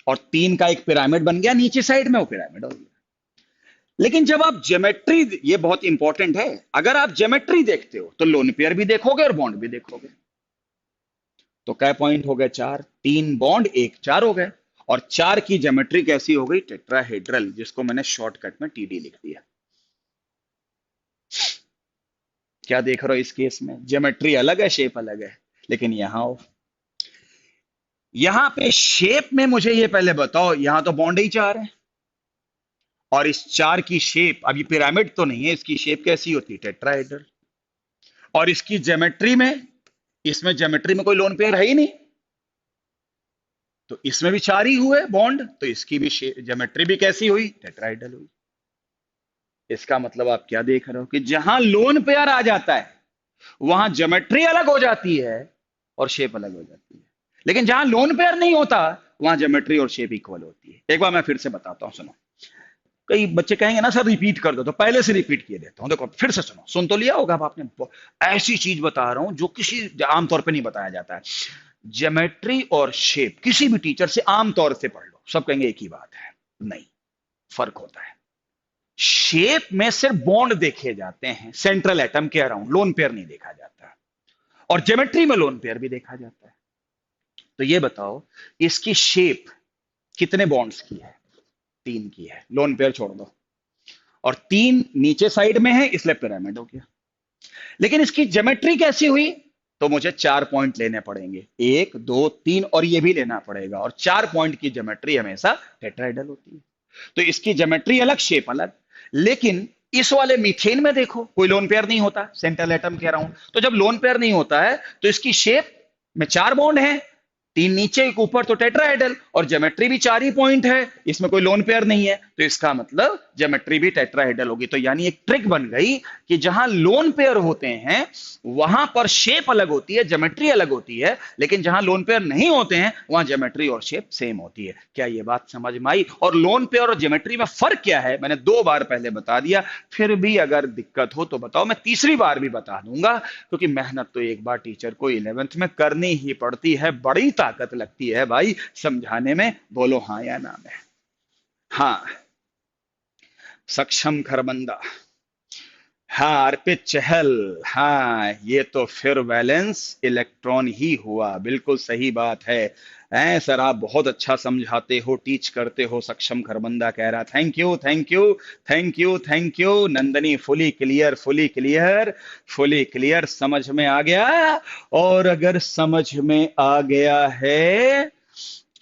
और 3 का एक पिरामिड बन गया नीचे साइड में, वो पिरामिड हो गया। लेकिन जब आप ज्योमेट्री, ये बहुत इंपॉर्टेंट है, अगर आप ज्योमेट्री देखते हो तो लोन पेयर भी देखोगे और बॉन्ड भी देखोगे। तो क्या पॉइंट हो गए? 4, 3 बॉन्ड 1, 4 हो गए। और 4 की ज्योमेट्री कैसी हो गई? टेट्राहेड्रल, जिसको मैंने शॉर्टकट में टीडी लिख दिया। क्या देख रहे हो इस केस में? ज्योमेट्री अलग है, शेप अलग है। लेकिन यहां पे शेप में मुझे ये पहले बताओ, यहां तो बॉन्ड ही 4 है। और इस 4 की शेप, अब ये पिरामिड तो नहीं है, इसकी शेप कैसी होती है? टेट्राहेड्रल। और इसकी ज्योमेट्री में, इसमें ज्योमेट्री में कोई लोन पेयर है ही नहीं, तो इसमें भी 4 ही हुए बॉन्ड, तो इसकी भी ज्योमेट्री भी कैसी हुई? टेट्राहेड्रल हुई। इसका मतलब आप क्या देख रहे हो कि जहां लोन पेयर आ जाता है वहां ज्योमेट्री अलग हो जाती है और शेप अलग हो जाती है। लेकिन जहां लोन पेयर नहीं होता, वहां ज्योमेट्री और शेप इक्वल होती है। एक बार मैं फिर से बताता हूं, सुनो। कई बच्चे कहेंगे ना सर रिपीट कर दो, तो पहले से रिपीट किए देता हूं। देखो फिर से सुनो, सुन तो लिया होगा अब आपने। ऐसी चीज बता रहा हूं जो किसी आमतौर पे नहीं बताया जाता है। ज्योमेट्री और शेप किसी भी टीचर से आमतौर से पढ़ लो, सब कहेंगे एक ही बात है। नहीं, फर्क होता है। शेप में सिर्फ बॉन्ड देखे जाते हैं, सेंट्रल एटम के अराउंड, लोन पेयर नहीं देखा जाता। और ज्योमेट्री में लोन पेयर भी देखा जाता है। तो ये बताओ, इसकी शेप कितने बॉन्ड्स की है? 3 की है, लोन पेयर छोड़ दो। और 3 नीचे साइड में है, इसलिए पिरामिड हो गया। लेकिन इसकी ज्योमेट्री कैसी हुई? तो मुझे 4 पॉइंट लेने पड़ेंगे, 1 2 3, और ये भी लेना पड़ेगा। और 4 पॉइंट की ज्योमेट्री हमेशा टेट्राहेड्रल होती है। तो इसकी ज्योमेट्री अलग, शेप अलग। लेकिन इस वाले मीथेन में देखो, कोई लोन पेयर नहीं होता सेंट्रल एटम के अराउंड। तो जब लोन पेयर नहीं होता है, तो इसकी शेप में 4 बॉन्ड है, 3 नीचे 1 ऊपर, तो टेट्राहेड्रल। और ज्योमेट्री भी 4 ही पॉइंट है, इसमें कोई लोन पेयर नहीं है, तो इसका मतलब ज्योमेट्री भी टेट्राहेड्रल होगी। तो यानी एक ट्रिक बन गई कि जहां लोन पेयर होते हैं वहां पर शेप अलग होती है, ज्योमेट्री अलग होती है। लेकिन जहां लोन पेयर नहीं होते हैं, वहां ज्योमेट्री और शेप सेम होती है। क्या ये बात समझ में आई? और लोन पेयर और ज्योमेट्री में फर्क क्या है, मैंने 2 बार पहले बता दिया। फिर भी अगर दिक्कत हो तो बताओ, मैं तीसरी बार भी बता दूंगा, क्योंकि मेहनत तो एक बार टीचर को 11th में करनी ही पड़ती है। बड़ी ताकत लगती है भाई समझाने में। बोलो हाँ या ना में? हाँ। सक्षम खरबंदा, हाँ। अर्पित चहल, हाँ। ये तो फिर वैलेंस इलेक्ट्रॉन ही हुआ, बिल्कुल सही बात है। सर आप बहुत अच्छा समझाते हो, टीच करते हो, सक्षम खरबंदा कह रहा। Thank you, thank you, thank you, thank you. Nandini fully clear, fully clear, fully clear, समझ में आ गया। और अगर समझ में आ गया है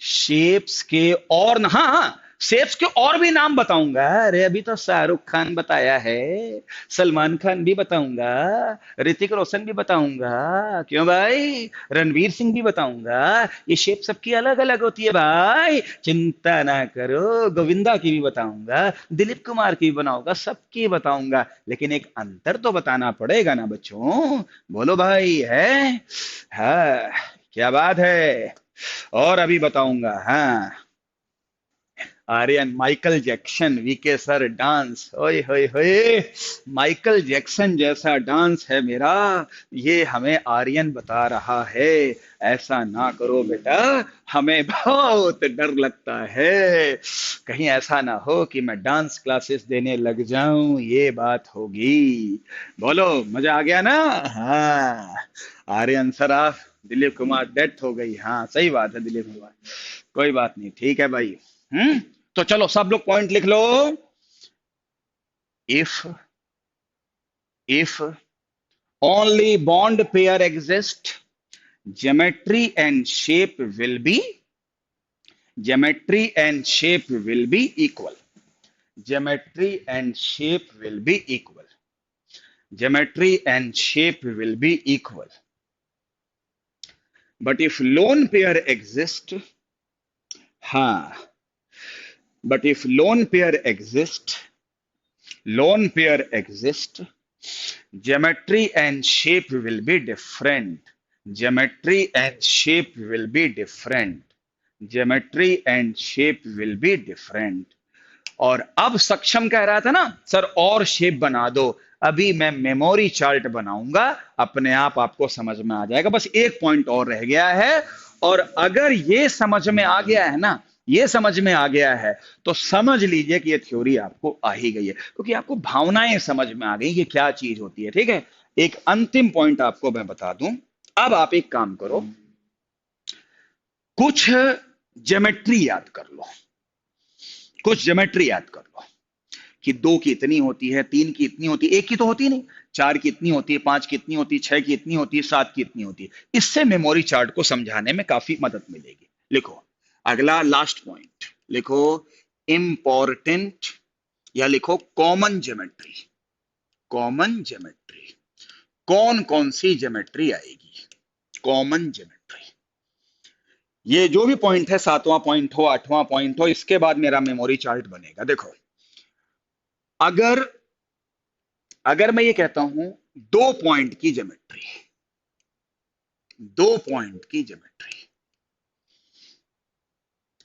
शेप्स के और, हाँ हाँ, शेप्स के और भी नाम बताऊंगा। अरे अभी तो शाहरुख खान बताया है, सलमान खान भी बताऊंगा, ऋतिक रोशन भी बताऊंगा, क्यों भाई, रणवीर सिंह भी बताऊंगा। ये शेप सबकी अलग अलग होती है भाई, चिंता ना करो। गोविंदा की भी बताऊंगा, दिलीप कुमार की भी बनाऊंगा, सबकी बताऊंगा। लेकिन एक अंतर तो बताना पड़ेगा ना बच्चों, बोलो भाई है। हाँ, क्या बात है। और अभी बताऊंगा, हाँ। Aryan, Michael Jackson, VK sir dance, ओए होए होए, माइकल जैक्सन जैसा डांस है मेरा, ये हमें आर्यन बता रहा है। ऐसा ना करो बेटा, हमें बहुत डर लगता है, कहीं ऐसा ना हो कि मैं डांस क्लासेस देने लग जाऊं, ये बात होगी। बोलो मजा आ गया ना? हाँ। आर्यन सर आप, दिलीप कुमार डेथ हो गई, हाँ सही बात है दिलीप कुमार। कोई बात नहीं, ठीक है भाई। तो चलो सब लोग पॉइंट लिख लो। If if only bond pair exist, geometry and shape will be, geometry and shape will be equal, geometry and shape will be equal, geometry and shape will be equal. But if lone pair exist, हाँ, but if lone pair exist, lone pair exist, geometry and shape will be different, geometry and shape will be different, geometry and shape will be different। और अब सक्षम कह रहा था ना सर और शेप बना दो, अभी मैं मेमोरी चार्ट बनाऊंगा, अपने आप आपको समझ में आ जाएगा। बस एक पॉइंट और रह गया है, और अगर ये समझ में आ गया है ना, ये समझ में आ गया है, तो समझ लीजिए कि ये थ्योरी आपको आ ही गई है, क्योंकि आपको भावनाएं समझ में आ गई कि क्या चीज होती है। ठीक है, एक अंतिम पॉइंट आपको मैं बता दूं। अब आप एक काम करो, कुछ ज्योमेट्री याद कर लो, कुछ ज्योमेट्री याद कर लो कि 2 की इतनी होती है, 3 की इतनी होती है, 1 की तो होती नहीं, 4 की इतनी होती है, 5 की इतनी होती है, 6 की इतनी होती है, 7 की इतनी होती है। इससे मेमोरी चार्ट को समझाने में काफी मदद मिलेगी। लिखो अगला लास्ट पॉइंट, लिखो इंपॉर्टेंट, या लिखो कॉमन ज्योमेट्री। कॉमन ज्योमेट्री, कौन कौन सी ज्योमेट्री आएगी? Common geometry. ये जो भी पॉइंट है, 7वां पॉइंट हो, 8वां पॉइंट हो, इसके बाद मेरा मेमोरी चार्ट बनेगा। देखो, अगर अगर मैं ये कहता हूं दो पॉइंट की ज्योमेट्री, दो पॉइंट की ज्योमेट्री,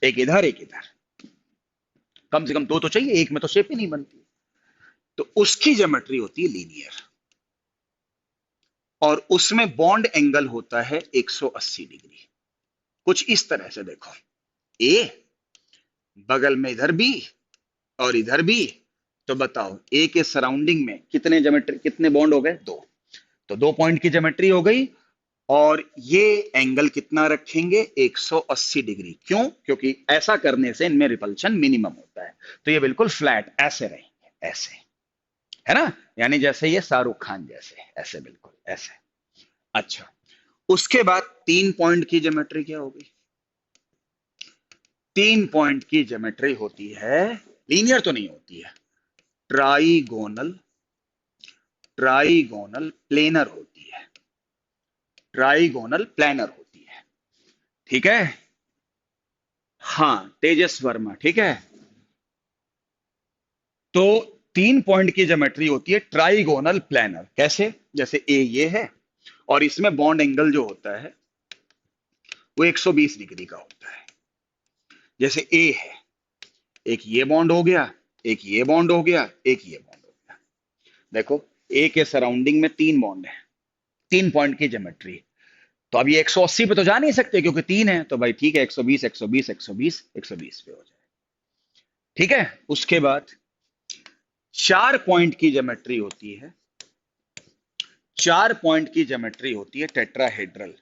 एक इधर एक इधर, कम से कम दो तो चाहिए, एक में तो शेप ही नहीं बनती। तो उसकी ज्योमेट्री होती है लीनियर, और उसमें बॉन्ड एंगल होता है 180 डिग्री। कुछ इस तरह से देखो, ए, बगल में इधर भी और इधर भी। तो बताओ ए के सराउंडिंग में कितने ज्योमेट्री, कितने बॉन्ड हो गए? दो। तो दो पॉइंट की ज्योमेट्री हो गई। और ये एंगल कितना रखेंगे? 180 डिग्री। क्यों? क्योंकि ऐसा करने से इनमें रिपल्शन मिनिमम होता है। तो ये बिल्कुल फ्लैट ऐसे रहेंगे, ऐसे, है ना? यानी जैसे ये शाहरुख खान जैसे, ऐसे बिल्कुल ऐसे। अच्छा, उसके बाद तीन पॉइंट की ज्योमेट्री क्या होगी? तीन पॉइंट की ज्योमेट्री होती है, लीनियर तो नहीं होती है, ट्राइगोनल, ट्राइगोनल प्लेनर होती है, ट्राइगोनल प्लेनर होती है। ठीक है? हाँ, तेजस वर्मा, ठीक है। तो तीन पॉइंट की ज्योमेट्री होती है ट्राइगोनल प्लेनर। कैसे? जैसे ए ये है, और इसमें बॉन्ड एंगल जो होता है वो 120 डिग्री का होता है। जैसे ए है, एक ये बॉन्ड हो गया, एक ये बॉन्ड हो गया, एक ये बॉन्ड हो गया। देखो, ए के सराउंडिंग में तीन बॉन्ड है, तीन पॉइंट की ज्योमेट्री। तो अब ये 180 पे तो जा नहीं सकते क्योंकि तीन है, तो भाई ठीक है, 120 120 120 120 पे हो जाए। ठीक है? उसके बाद चार पॉइंट की ज्योमेट्री होती है, चार पॉइंट की ज्योमेट्री होती है टेट्राहेड्रल,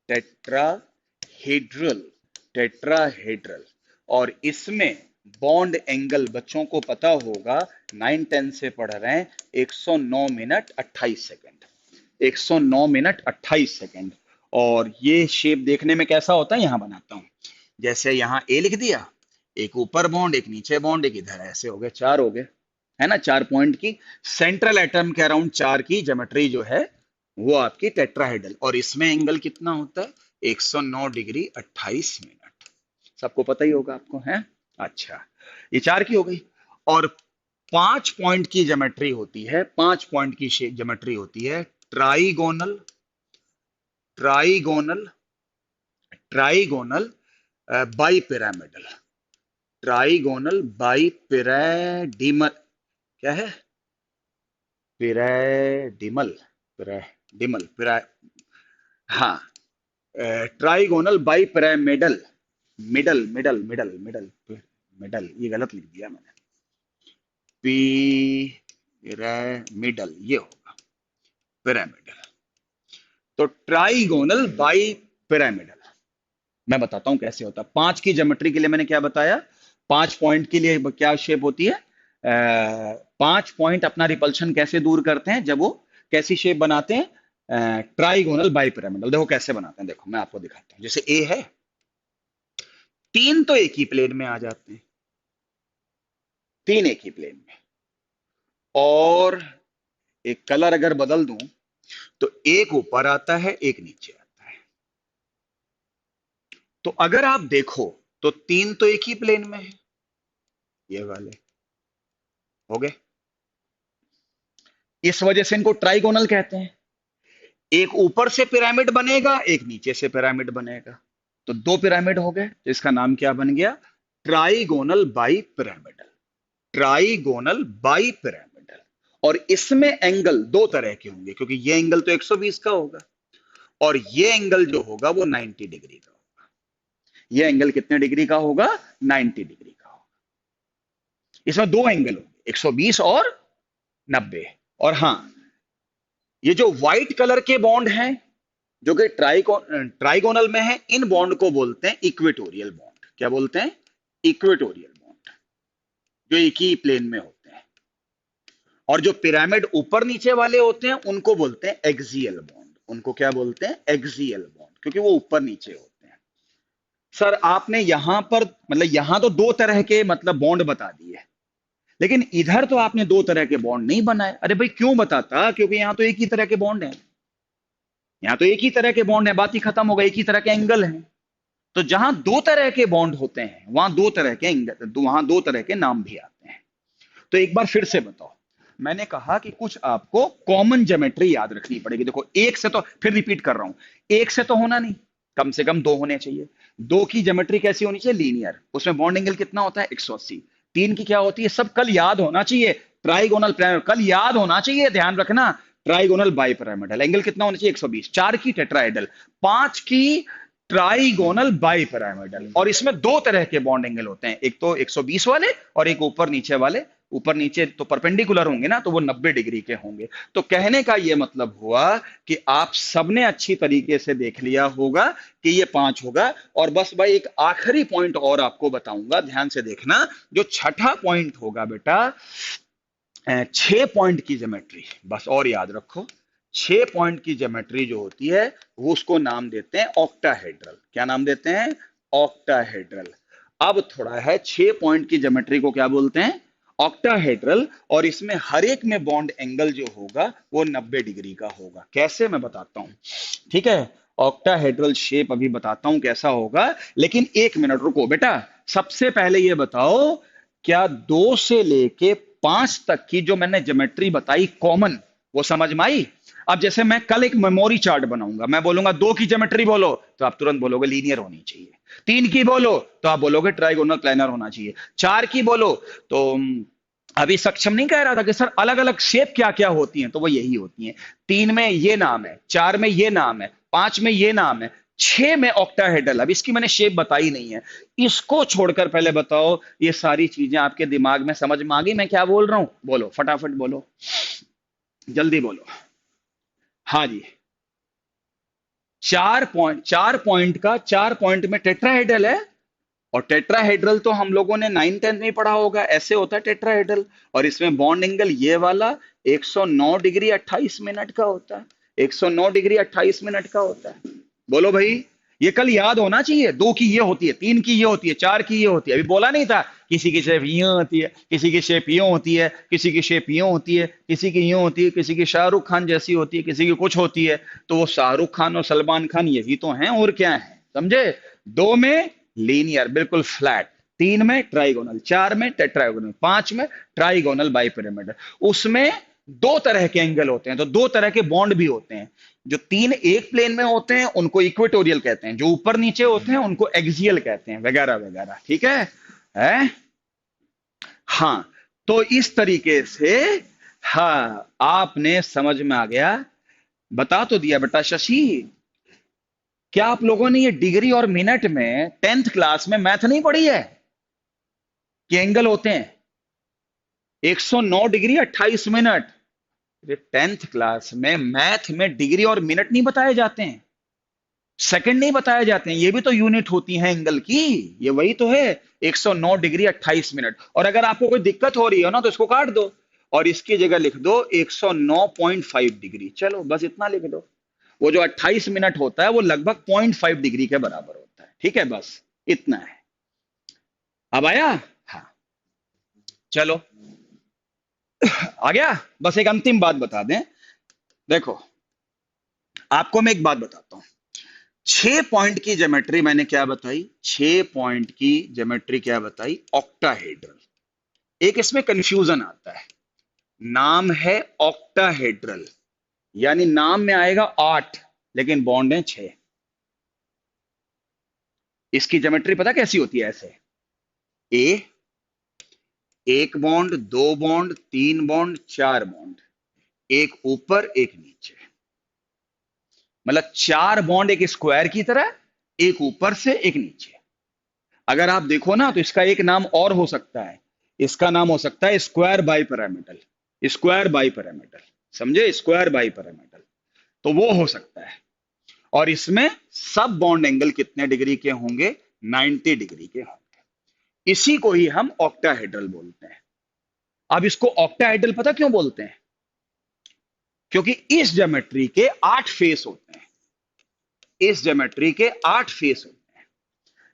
टेट्राहेड्रल, टेट्राहेड्रल। और इसमें बॉन्ड एंगल बच्चों को पता होगा, 9 10 से पढ़ रहे हैं, 109 मिनट 28 सेकंड, 109 मिनट 28 सेकंड। और ये शेप देखने में कैसा होता है? यहां बनाता हूं। जैसे यहां ए लिख दिया, एक ऊपर बॉन्ड, एक नीचे बॉन्ड, एक इधर, ऐसे हो गए, चार हो गए, है ना? चार पॉइंट की सेंट्रल एटम के अराउंड चार की ज्योमेट्री जो है वो आपकी टेट्राहेड्रल। और इसमें एंगल कितना होता है? 109 डिग्री 28 मिनट। सबको पता ही होगा आपको, है? अच्छा, ये चार की हो गई। और पांच पॉइंट की ज्योमेट्री होती है, पांच पॉइंट की ज्योमेट्री होती है trigonal, trigonal, trigonal bipyramidal, trigonal bipyramidal. क्या है? पिराडिमल, पिराडिमल, पिरा, हाँ, trigonal bipyramidal, middle middle middle middle middle, ये गलत लिख दिया मैंने, पिरामिडल ये होगा, पिरामिडल। तो ट्राइगोनल बाई पिरामिडल मैं बताता हूं कैसे होता है। पांच की ज्योमेट्री के लिए मैंने क्या बताया? पांच पॉइंट के लिए क्या शेप होती है? पांच पॉइंट अपना रिपल्शन कैसे दूर करते हैं? जब वो कैसी शेप बनाते हैं? Trigonal bi pyramidal. देखो कैसे बनाते हैं, देखो मैं आपको दिखाता हूं। जैसे ए है, तीन तो एक ही प्लेन में आ जाते हैं, तीन एक ही प्लेन में। और एक कलर अगर बदल दूं तो एक ऊपर आता है, एक नीचे आता है। तो अगर आप देखो तो तीन तो एक ही प्लेन में है, ये वाले हो गए। इस वजह से इनको ट्राइगोनल कहते हैं। एक ऊपर से पिरामिड बनेगा, एक नीचे से पिरामिड बनेगा, तो दो पिरामिड हो गए। तो इसका नाम क्या बन गया? Trigonal bipyramidal, trigonal bi pyramidal. और इसमें एंगल दो तरह के होंगे, क्योंकि ये एंगल तो 120 का होगा, और ये एंगल जो होगा वो 90 डिग्री का होगा। ये एंगल कितने डिग्री का होगा? 90 डिग्री का होगा। इसमें दो एंगल होंगे, 120 और 90। और हाँ, ये जो व्हाइट कलर के बॉन्ड हैं जो कि ट्राइगोनल में है, इन बॉन्ड को बोलते हैं इक्वेटोरियल बॉन्ड। क्या बोलते हैं? इक्वेटोरियल बॉन्ड, जो एक ही प्लेन में होते हैं। और जो पिरामिड ऊपर नीचे वाले होते हैं उनको बोलते हैं एक्सियल बॉन्ड। उनको क्या बोलते हैं? एक्सियल बॉन्ड, क्योंकि वो ऊपर नीचे होते हैं। सर आपने यहां पर, मतलब यहां तो दो तरह के मतलब बॉन्ड बता दिए, लेकिन इधर तो आपने दो तरह के बॉन्ड नहीं बनाए। अरे भाई क्यों बताता? क्योंकि यहां तो एक ही तरह के बॉन्ड है, यहां तो एक ही तरह के बॉन्ड है, बात ही खत्म हो गई, एक ही तरह के एंगल है। तो जहां दो तरह के बॉन्ड होते हैं वहां दो तरह के एंगल, वहां दो तरह के नाम भी आते हैं। तो एक बार फिर से बताओ, मैंने कहा कि कुछ आपको कॉमन ज्योमेट्री याद रखनी पड़ेगी। देखो, एक से तो, फिर रिपीट कर रहा हूं, एक से तो होना नहीं, कम से कम दो होने चाहिए। दो की ज्योमेट्री कैसी होनी चाहिए? लीनियर। उसमें बॉन्ड एंगल कितना होता है? 180। तीन की क्या होती है? सब कल याद होना चाहिए। ट्राइगोनल प्लानर कल याद होना चाहिए, ध्यान रखना। ट्राइगोनल बाइपिरामिडल एंगल कितना होना चाहिए? 120। चार की टेट्राहेड्रल, पांच की ट्राइगोनल बाइपिरामिडल। और इसमें दो तरह के बॉन्ड एंगल होते हैं, एक तो 120 वाले और एक ऊपर नीचे वाले। ऊपर नीचे तो परपेंडिकुलर होंगे ना, तो वो 90 डिग्री के होंगे। तो कहने का ये मतलब हुआ कि आप सबने अच्छी तरीके से देख लिया होगा कि ये पांच होगा। और बस भाई एक आखिरी पॉइंट और आपको बताऊंगा, ध्यान से देखना। जो छठा पॉइंट होगा बेटा, 6 पॉइंट की ज्योमेट्री, बस और याद रखो। 6 पॉइंट की ज्योमेट्री जो होती है वो उसको नाम देते हैं ऑक्टाहेड्रल। क्या नाम देते हैं? ऑक्टाहेड्रल। अब थोड़ा है, 6 पॉइंट की ज्योमेट्री को क्या बोलते हैं? ऑक्टाहेड्रल। और इसमें हर एक में बॉन्ड एंगल जो होगा वो 90 डिग्री का होगा। कैसे, मैं बताता हूं, ठीक है? ऑक्टाहेड्रल शेप अभी बताता हूं कैसा होगा, लेकिन एक मिनट रुको बेटा। सबसे पहले ये बताओ, क्या 2 से लेके 5 तक की जो मैंने ज्योमेट्री बताई कॉमन, वो समझ में आई? अब जैसे मैं कल एक मेमोरी चार्ट बनाऊंगा, मैं बोलूंगा 2 की ज्योमेट्री बोलो, तो आप तुरंत बोलोगे लीनियर होनी चाहिए। 3 की बोलो तो आप बोलोगे ट्राइगोनल प्लानर होना चाहिए। 4 की बोलो तो अभी सक्षम नहीं कह रहा था कि सर अलग अलग शेप क्या क्या होती हैं, तो वो यही होती हैं। 3 में ये नाम है, 4 में ये नाम है, 5 में ये नाम है, 6 में ऑक्टाहेड्रल। अब इसकी मैंने शेप बताई नहीं है। इसको छोड़कर पहले बताओ, ये सारी चीजें आपके दिमाग में समझ में आ गई मैं क्या बोल रहा हूं? बोलो, फटाफट बोलो, जल्दी बोलो। हाँ जी। 4 पॉइंट, 4 पॉइंट का 4 पॉइंट में टेट्राहेड्रल है। और टेट्राहेड्रल तो हम लोगों ने 9th-10th में पढ़ा होगा, ऐसे होता है टेट्राहेड्रल। और इसमें बॉन्ड एंगल ये वाला 109 डिग्री 28 मिनट का होता है। 109 डिग्री 28 मिनट का होता है। बोलो भाई, ये कल याद होना चाहिए। 2 की ये होती है, 3 की ये होती है, 4 की ये होती है। अभी बोला नहीं था किसी की शेप यूं होती है, किसी की शेप यूं होती है, किसी की शेप यूं होती है, किसी की यूं होती है, किसी की शाहरुख खान जैसी होती है, किसी की कुछ होती है। तो वो शाहरुख खान और सलमान खान यही तो हैं, और क्या है, समझे? 2 में लीनियर बिल्कुल फ्लैट, 3 में ट्राइगोनल, 4 में टेट्रागोनल, 5 में ट्राइगोनल बाइपिरामिडल। उसमें दो तरह के एंगल होते हैं, तो दो तरह के बॉन्ड भी होते हैं। जो 3 एक प्लेन में होते हैं उनको इक्वेटोरियल कहते हैं, जो ऊपर नीचे होते हैं उनको एक्सियल कहते हैं, वगैरह वगैरह। ठीक है? हाँ, तो इस तरीके से, हाँ, आपने समझ में आ गया। बता तो दिया बेटा शशि। क्या आप लोगों ने ये डिग्री और मिनट में 10th क्लास में मैथ नहीं पढ़ी है कि एंगल होते हैं 109 डिग्री 28 मिनट? 10th क्लास में मैथ में डिग्री और मिनट नहीं बताए जाते हैं, सेकंड नहीं बताए जाते हैं। ये भी तो यूनिट होती है एंगल की, ये वही तो है 109 डिग्री 28 मिनट। और अगर आपको कोई दिक्कत हो रही है ना, तो इसको काट दो और इसकी जगह लिख दो 109.5 डिग्री। चलो बस इतना लिख दो। वो जो 28 मिनट होता है वो लगभग 0.5 डिग्री के बराबर होता है। ठीक है, बस इतना है। अब आया? हाँ, चलो आ गया। बस एक अंतिम बात बता दें। देखो, आपको मैं एक बात बताता हूं। 6 पॉइंट की ज्योमेट्री मैंने क्या बताई? 6 पॉइंट की ज्योमेट्री क्या बताई? ऑक्टाहेड्रल। एक इसमें कंफ्यूजन आता है, नाम है ऑक्टाहेड्रल, यानी नाम में आएगा 8 लेकिन बॉन्ड है 6। इसकी ज्योमेट्री पता कैसी होती है? ऐसे ए, एक बॉन्ड, दो बॉन्ड, तीन बॉन्ड, चार बॉन्ड, एक ऊपर एक नीचे। मतलब 4 बॉन्ड एक स्क्वायर की तरह, एक ऊपर से एक नीचे। अगर आप देखो ना, तो इसका एक नाम और हो सकता है। इसका नाम हो सकता है स्क्वायर बाइपिरामिडल। स्क्वायर बाइपिरामिडल, समझे? स्क्वायर बाइपिरामिडल, तो वो हो सकता है। और इसमें सब बॉन्ड एंगल कितने डिग्री के होंगे? 90 डिग्री के होंगे। इसी को ही हम ऑक्टाहेड्रल बोलते हैं। अब इसको ऑक्टाहेड्रल पता क्यों बोलते हैं? क्योंकि इस ज्योमेट्री के 8 फेस होते हैं। इस ज्योमेट्री के 8 फेस होते हैं।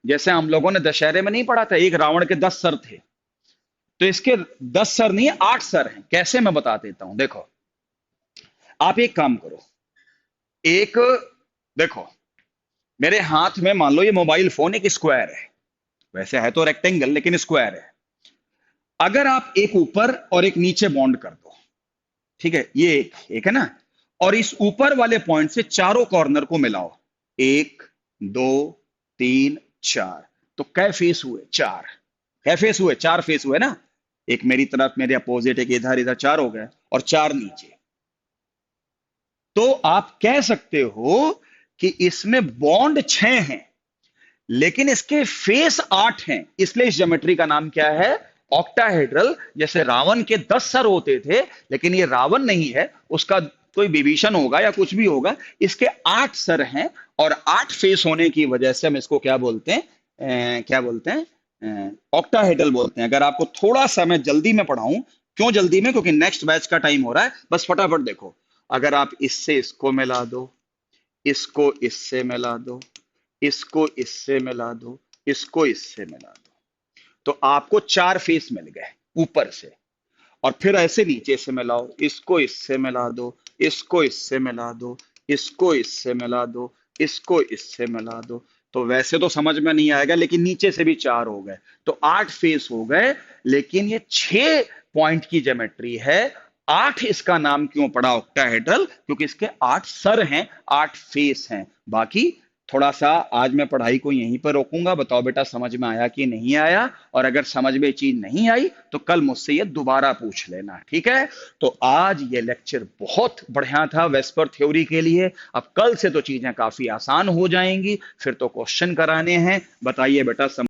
जैसे हम लोगों ने दशहरे में नहीं पढ़ा था, एक रावण के 10 सर थे, तो इसके 10 सर नहीं है, 8 सर हैं। कैसे, मैं बता देता हूं। देखो, आप एक काम करो, एक, देखो, मेरे हाथ में मान लो ये मोबाइल फोन एक स्क्वायर है, वैसे है तो रेक्टेंगल लेकिन स्क्वायर है। अगर आप एक ऊपर और एक नीचे बॉन्ड कर दो, ठीक है, ये एक एक है ना। और इस ऊपर वाले पॉइंट से चारों कॉर्नर को मिलाओ, एक, दो, तीन, चार। तो कै फेस हुए? चार। कै फेस हुए? चार फेस हुए ना। एक मेरी तरफ, मेरे अपोजिट, एक इधर, इधर, चार हो गए, और चार नीचे। तो आप कह सकते हो कि इसमें बॉन्ड 6 हैं, लेकिन इसके फेस 8 हैं, इसलिए इस ज्योमेट्री का नाम क्या है? ऑक्टाहेड्रल। जैसे रावण के 10 सर होते थे, लेकिन ये रावण नहीं है, उसका कोई विभीषण होगा या कुछ भी होगा। इसके 8 सर हैं, और 8 फेस होने की वजह से हम इसको क्या बोलते हैं? क्या बोलते हैं? ऑक्टाहेड्रल बोलते हैं। अगर आपको थोड़ा सा मैं जल्दी में पढ़ाऊं, क्यों जल्दी में? क्योंकि नेक्स्ट बैच का टाइम हो रहा है, बस फटाफट देखो। अगर आप इससे इसको मिला दो, इसको इससे मिला दो, इसको इससे मिला दो, इसको इससे मिला दो, तो आपको 4 फेस मिल गए ऊपर से। और फिर ऐसे नीचे से मिलाओ, इसको इससे मिला दो, इसको इससे मिला दो, इसको इससे मिला दो, इसको इससे मिला दो। तो वैसे तो समझ में नहीं आएगा, लेकिन नीचे से भी 4 हो गए, तो 8 फेस हो गए। लेकिन ये 6 पॉइंट की ज्योमेट्री है। 8 इसका नाम क्यों पड़ा ऑक्टाहेड्रल? क्योंकि इसके 8 सर हैं, 8 फेस हैं। बाकी थोड़ा सा आज मैं पढ़ाई को यहीं पर रोकूंगा। बताओ बेटा, समझ में आया कि नहीं आया? और अगर समझ में चीज नहीं आई तो कल मुझसे ये दोबारा पूछ लेना, ठीक है? तो आज ये लेक्चर बहुत बढ़िया था वेस्पर थ्योरी के लिए। अब कल से तो चीजें काफी आसान हो जाएंगी, फिर तो क्वेश्चन कराने हैं। बताइए बेटा,